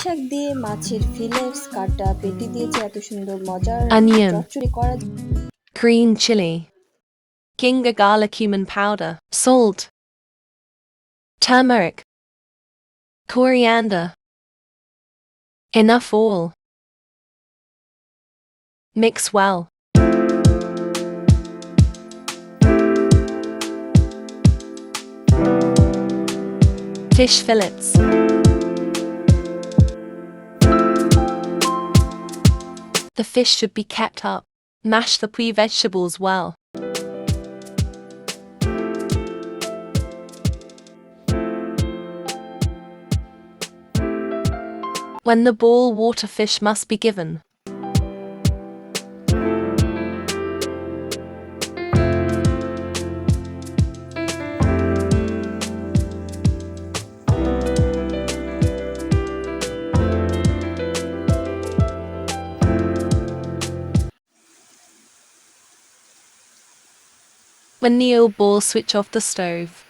শাক দিয়ে মাছের ফিলেটস কাটা পেটি দিয়েছে এত সুন্দর মজার Onion, চচ্চড়ি করা green chili, ginger garlic cumin powder, salt, turmeric, coriander. Enough all. Mix well. Fish fillets. The fish should be kept up. Mash the vegetables well. When the boil, water fish must be given. When the oil boils, switch off the stove.